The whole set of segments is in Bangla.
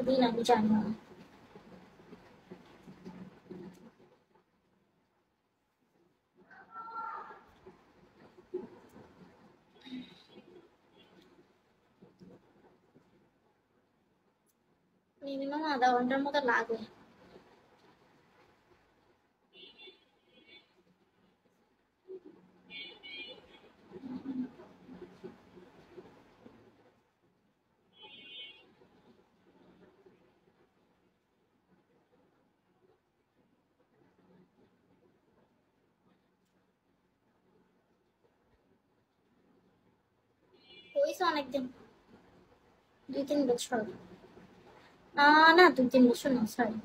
দিন আমি জানি না। মিনিমাম আধা ঘন্টার মতো লাগে। হয়েছে অনেকদিন, 2-3 বছর। না 2-3 বছর না, সরি।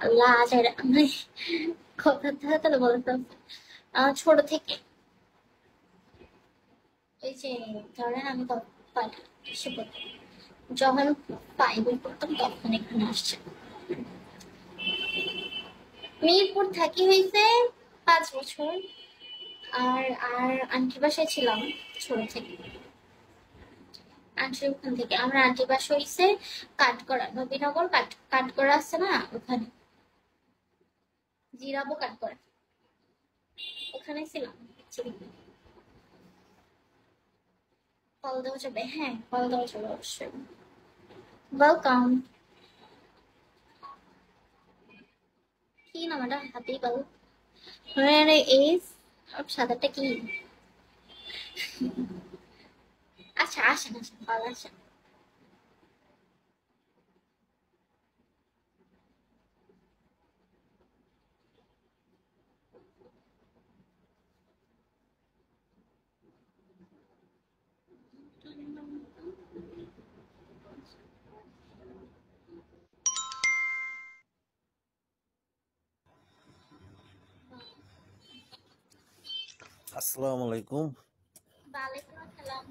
আল্লাহ চাইরা আমি কথা তাহলে বলতে ছোট থেকে। এই যে ধরেন আমি যখন 5-এ পড়তাম তখন এখানে আসছে। মিরপুর থাকি হয়েছে 5 বছর। আর আর আন্টির বাসায় ছিলাম ছোট থেকে। আন্টির ওখান থেকে আমরা আন্টির বাসা হয়েছে কাঠগড়া, নবীনগর কাঠগড়া আছে না, ওখানে জিরাবো কাঠগড়া, ওখানে ছিলাম। কল দেওয়া যাবে? হ্যাঁ, কল দেওয়া যাবে অবশ্যই। ওয়েলকাম। কি নাম এটা? হাবিবাল। এজ সাদাটা কি? আচ্ছা আসেন আসেন, কল আসেন। আসসালামু আলাইকুম। ওয়ালাইকুম আসসালাম।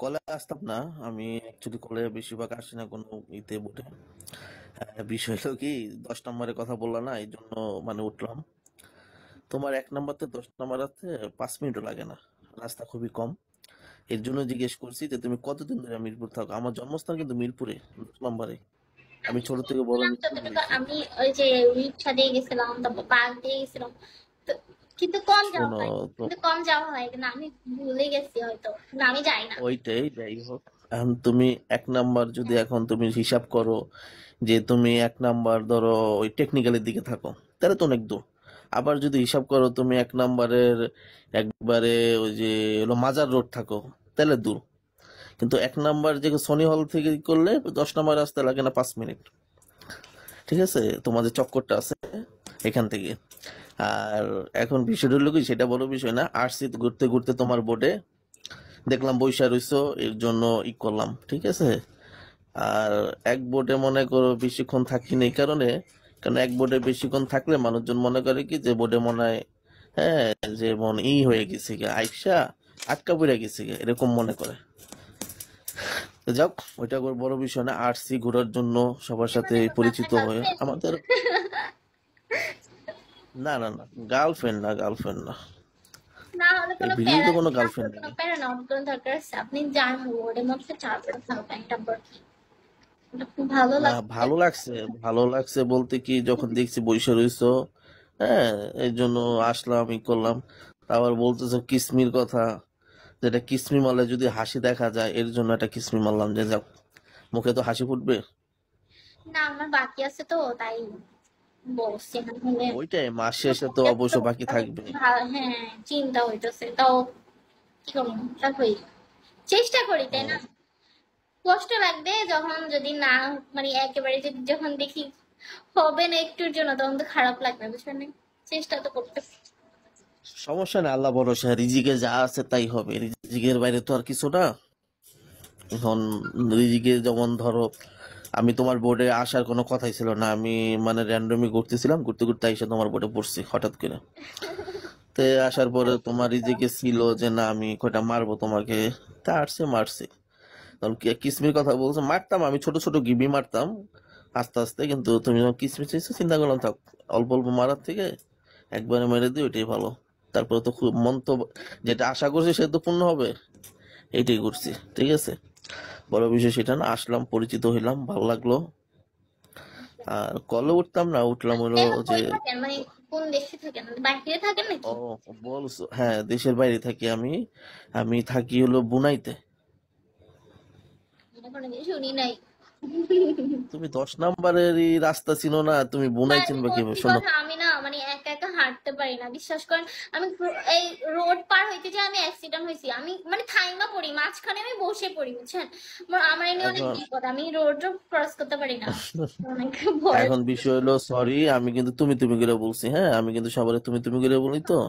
কলে আসতাম না আমি, অ্যাকচুয়ালি কলে বেশিরভাগ আসি না কোনো ইতে বটে। বিষয় হলো কি, 10 নম্বরের কথা বললা না, এই জন্য মানে উঠলাম। তোমার 1 নম্বর থেকে 10 নম্বর আসতে 5 মিনিটও লাগে না, রাস্তা খুবই কম। এর জন্য জিজ্ঞেস করছি যে তুমি কতদিন ধরে মিরপুর থাকো। আমার জন্মস্থান কিন্তু মিরপুরে, 10 নম্বরে। আমি আমি ছোট থেকে বড় শুনছিলাম মিরপুরে যতটুকু, হয়েছি। আমি ওই যে রিক্সা দিয়ে গেছিলাম, তারপর বাস দিয়ে গেছিলাম, তো কিন্তু কম যাওয়া শোনো হয়, তো, কিন্তু আমি ভুলে গেছি হয়তো, না আমি যাই না। ওইটাই যাই হোক। এখন তুমি 1 নাম্বার যদি এখন তুমি হিসাব করো যে তুমি 1 নাম্বার ধরো ওই টেকনিক্যালের দিকে থাকো, তাহলে তো অনেক দূর। আবার যদি হিসাব করো তুমি 1 নাম্বারের একবারে ওই যে হলো মাজার রোড থাকো, তাহলে দূর। কিন্তু 1 নাম্বার যে সনি হল থেকে করলে 10 নম্বর রাস্তা লাগে না 5 মিনিট। ঠিক আছে, তোমাদের চক্করটা আছে এখান থেকে। আর এখন বিষয়টা হলো কি, সেটা বড় বিষয় না। আসছি ঘুরতে ঘুরতে তোমার বোর্ডে দেখলাম বৈশা রইছো, এর জন্য করলাম, ঠিক আছে। আর এক বোর্ডে মনে করো বেশিক্ষণ থাকি না এই কারণে, কারণ এক বোর্ডে বেশিক্ষণ থাকলে মানুষজন মনে করে কি যে বোর্ডে মনে হয়, হ্যাঁ, যে মনে হয়ে গেছে গে আইসা আটকা পড়ে গেছে গে, এরকম মনে করে। তো যাক, ওইটা কোনো বড় বিষয় না। আসছি ঘোরার জন্য, সবার সাথে মানে কোন আপনার পরিচিত হয়ে গার্লফ্রেন্ড? আমাদের। না না না, গার্লফ্রেন্ড না, গার্লফ্রেন্ড না। না হলে এই কোনো ভিডিওতে প্যারা কোনো নেই, আপনার গার্লফ্রেন্ড কোনো নেই। প্যারা না, অন্য কোনো দরকার আছে? আপনি যান ওদের মধ্যে 4 বার থাকবেন, একটা বার খুব ভালো না, লাগছে। ভালো লাগছে। ভালো লাগছে বলতে কি, যখন দেখছি বৈশা রইছো, হ্যাঁ, এই জন্য আসলাম, করলাম। আবার বলতেছো কিসমির কথা, যেটা কিসমি মারলে যদি হাসি দেখা যায়, এর জন্য একটা কিসমি মারলাম, যে যাক, মুখে তো হাসি ফুটবে। না আমার বাকি আছে তো, তাই বলছি। না হলে ওইটাই, মাস শেষে তো একটু অবশ্য বাকি মানে থাকবে। হ্যাঁ, চিন্তা হইতেছে, তাও কি করবো, তারপরে চেষ্টা করি, তাই না? হুম। কষ্ট লাগবে যখন, যদি না মানে একেবারে যদি যখন দেখি হবে না একটুর জন্য, তখন তো খারাপ লাগবে, বুঝলেন না? চেষ্টা তো করতে। সমস্যা নেই, আল্লাহ ভরসা, রিজিকে যা আছে তাই হবে, রিজিকের বাইরে তো আর কিছু না। এখন রিজিকে যেমন ধরো, আমি তোমার বোর্ডে আসার কোনো কথাই ছিল না, আমি মানে র্যান্ডমই ঘুরতেছিলাম, ঘুরতে ঘুরতে এসে তোমার বোর্ডে পড়ছি হঠাৎ করে। তে আসার পরে তোমার রিজিকে ছিল যে না আমি কয়টা মারবো তোমাকে, তা আসছে মারছি। তখন কিসমির কথা বলছো, মারতাম আমি, ছোট ছোট গিবি মারতাম আস্তে আস্তে, কিন্তু তুমি যখন কিসমিস চাইছো, চিন্তা করলাম থাক, অল্প অল্প মারার থেকে একবারে মেরে দিই, ওইটাই ভালো। তারপরে তো খুব মন তো, যেটা আশা করছি সে তো পূর্ণ হবে, এইটাই করছি, ঠিক আছে। বড় বিষয় সেটা না, আসলাম, পরিচিত হইলাম, ভালো লাগলো। আর কলে উঠতাম না, উঠলাম হলো এখন যে, কই থাকেন, মানে কোন দেশে থাকেন, বাইরে থাকেন ও নাকি? বলছো, হ্যাঁ দেশের বাইরে থাকি আমি। আমি থাকি হলো বুনাইতে। কোনোদিন শুনি নাই। তুমি 10 নম্বরেরই রাস্তা চিনো না, তুমি বুনাই মানে চিনবা কিভাবে? সত্যি শোনো, কথা, আমি না মানে একা একা হাঁটতে পারি না, বিশ্বাস করেন। আমি এই রোড পার হইতে যে আমি অ্যাক্সিডেন্ট হয়েছি, আমি মানে থাইমা পড়ি, মাঝখানে আমি বসে পড়ি, বুঝছেন। আমার এ নিয়ে অনেক এখন বিপদ, আমি রোড ক্রস করতে পারি না, অনেক ভয়। এখন বিষয় হলো, সরি আমি কিন্তু তুমি তুমি করে বলছি, হ্যাঁ আমি কিন্তু সবার তুমি তুমি করে বলি তো,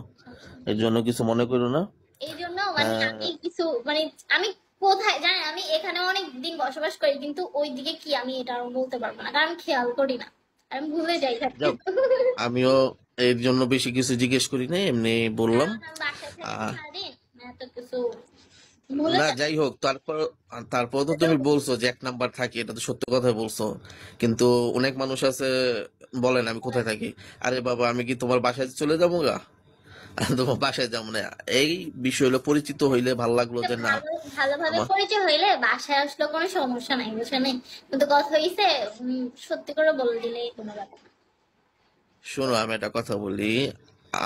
এর জন্য কিছু মনে করো না। এই জন্য মানে আহ, আমি কিছু মানে আমি কোথায় জানেন, আমি এখানে অনেক দিন বসবাস করি, কিন্তু ওই দিকে কি আমি এটা আর বলতে পারবো না, কারণ আমি খেয়াল করি না, আমি ভুলে যাই যাও, সবকিছু। আমিও এর জন্য বেশি কিছু জিজ্ঞেস করি না, এমনি বললাম। কারণ আমি বাসায় থাকি তো আহ, সারাদিন, এত কিছু ভুলে না যাই। যাই হোক, তারপর তো তুমি বলছো যে 1 নাম্বার থাকি, এটা তো সত্য কথা বলছো। কিন্তু অনেক মানুষ আছে বলেন আমি কোথায় থাকি, আরে বাবা আমি কি তোমার বাসায় চলে যাবো গা? তোমার বাসায় যাবো না। এই বিষয় হলো, পরিচিত হইলে ভাল লাগলো যে না, ভালোভাবে আমার, পরিচয় হইলে বাসায় আসলে কোনো সমস্যা নাই, বুঝছেন। কিন্তু কথা হইছে, সত্যি করে বলে দিলে কোনো ব্যাপার না। শোনো আমি একটা কথা বলি।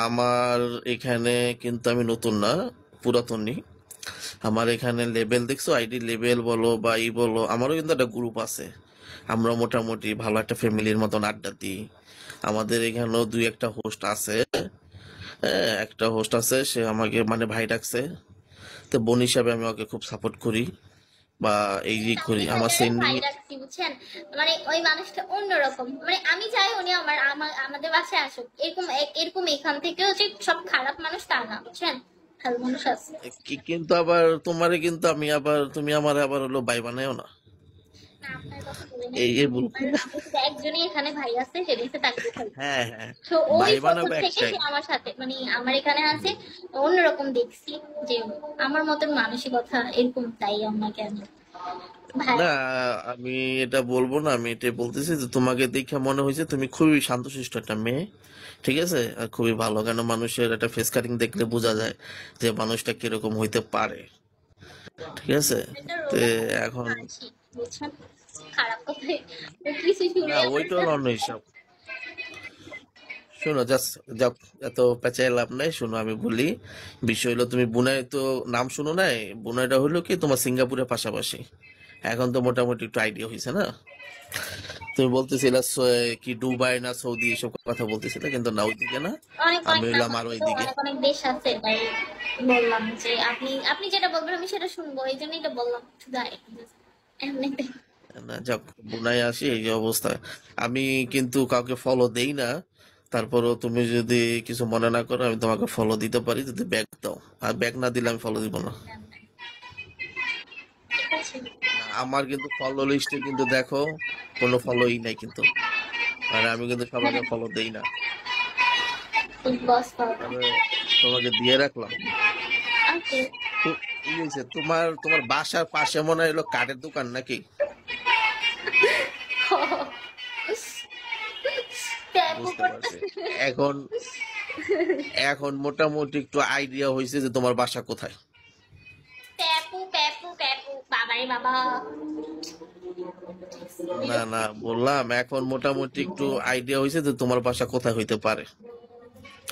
আমার এখানে কিন্তু আমি নতুন না, পুরাতনই। আমার এখানে লেভেল দেখছো, আইডি লেভেল বলো বা ই বলো, আমারও কিন্তু একটা গ্রুপ আছে। আমরা মোটামুটি ভালো একটা ফ্যামিলির মতন আড্ডা দিই। আমাদের এখানেও 2-1টা হোস্ট আছে। হ্যাঁ, একটা হোস্ট আছে, সে আমাকে মানে ভাই ডাকছে। তো বোন হিসাবে আমি ওকে খুব সাপোর্ট করি, বা এই যে করি আমি আমার যাদের সেন্ডিং। ভাই রাখছি, বুঝছেন, মানে ওই মানুষটা অন্যরকম, মানে আমি চাই উনি আমাদের বাসায় আসুক, এরকম এরকম এখান থেকেও যে সব খারাপ মানুষ তা না, বুঝছেন, ভালো মানুষ আছে। কিন্তু আবার তোমারে কিন্তু আমি আবার, তুমি আমার আবার হলো ভাই বানায়ও না, না, আপনার কথা বলে এই নাই, এই ভুল করি না। আমার শুধু একজনই এখানে ভাই আছে, সেটা হচ্ছে তাকবি ভাই। হ্যাঁ হ্যাঁ, তো ওই ভাই প্রথম বানাবো থেকে একটাই। সে আমার সাথে, মানে আমার এখানে আছে, অন্যরকম দেখছি যে আমার মতন মানসিকতা এরকম, তাই আমাকে আমি ভাই। না, আমি এটা বলবো না, আমি এটা বলতেছি যে তোমাকে দেখে মনে হয়েছে তুমি খুবই শান্তশিষ্ট একটা মেয়ে। ঠিক আছে, আর খুবই ভালো, কেন মানুষের একটা ফেস কাটিং দেখলে বোঝা যায় যে মানুষটা কিরকম হইতে পারে। ঠিক আছে, এটা তো রোজা এখন, আছি, বুঝছেন, খারাপ কথাই কিছু শুনে না আমার ওইটা হলো সাথে। অন্য হিসাব। শোনো জাস্ট, যাও, এত পেঁচায় লাভ নাই, শোনো আমি বলি। বিষয় হলো, তুমি বুনাই তো নাম শুনো নাই? বুনাইটা হলো কি তোমার সিঙ্গাপুরের পাশাপাশি। এখন তো মোটামুটি একটু আইডিয়া হয়েছে না? তুমি বলতেছিলে কি দুবাই না সৌদি এসব কথা বলতেছিলে, কিন্তু না ওইদিকে না, অনেক আমি অনেক নাম হইলাম আর আছে তো, ওইদিকে। অনেক অনেক দেশ আছে, তাই বললাম যে আপনি আপনি যেটা বলবেন আমি সেটা শুনবো, এই জন্যই তো বললাম শুধু এমনিতে। না যাক, বুনাই আসি এই যে অবস্থা। আমি কিন্তু কাউকে ফলো দেই না। তারপরও তুমি যদি কিছু মনে না করো, আমি তোমাকে ফলো দিতে পারি যদি ব্যাগ দাও। আর ব্যাগ না দিলে আমি ফলো দিব না। ঠিক আছে, না, আমার কিন্তু ফলো লিস্টে কিন্তু দেখো, কোনো ফলোই নাই কিন্তু। মানে আমি কিন্তু সবাইকে ফলো দেই না। বস পাবো। তবে তোমাকে দিয়ে রাখলাম। ওকে। তো এই হয়েছে, তোমার তোমার বাসার পাশে মনে হয় হলো কাঠের দোকান নাকি? ট্যাপও বুঝতে পারছি। করতেছে। এখন এখন মোটামুটি একটু আইডিয়া হয়েছে যে তোমার বাসা কোথায়। প্যাপু প্যাপু প্যাপু, বাবারে বাবা। না না, বললাম এখন মোটামুটি একটু আইডিয়া হয়েছে যে তোমার বাসা কোথায় হইতে পারে।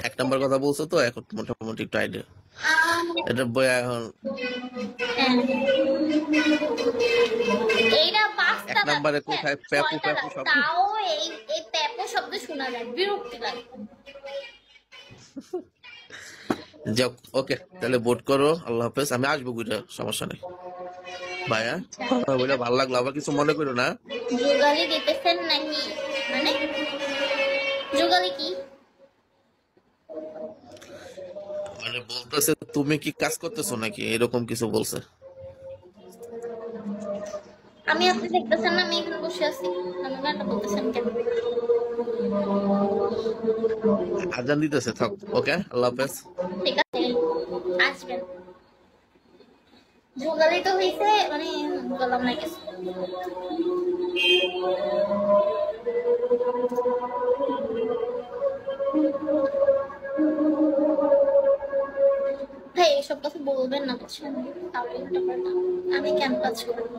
1 নাম্বার কথা বলছো তো, এখন মোটামুটি একটু আইডিয়া। এটা বই এখন এইটা এক পাঁচটা দাঁত, নাম্বারে বুঝছেন? কোথায় প্যাপু ছয়টা প্যাপু দাঁত, শব্দ। তাও এই এই প্যাপো শব্দ শোনা যায়, বিরক্তি লাগে। যাক, ওকে তাহলে ভোট করো, আল্লাহ হাফেজ, আমি আসবো ঘুরে, সমস্যা নেই। ভাইয়া, আচ্ছা, কথা ঠিক বলে আছে। ভালো লাগলো, আবার কিছু মনে করো না। যোগালি দিতেছেন নাকি? মানে যোগালি কি? মানে বলতেছে তুমি কি কাজ করতেছো নাকি, এরকম কিছু বলছে। আমি, আপনি দেখতেছেন না আমি এখানে বসে আছি, আমি গানটা বলতেছেন কেন? আজান দিতেছে, থাক, ওকে আল্লাহ হাফেজ। ঠিক আছে, আসবেন। যোগালি তো হইছে, মানে বললাম না কিছু। ভাই এসব কথা বললাম বলবেন না বুঝছেন, তাহলে উল্টো পাল্টা আমি কেন কাজ করবো।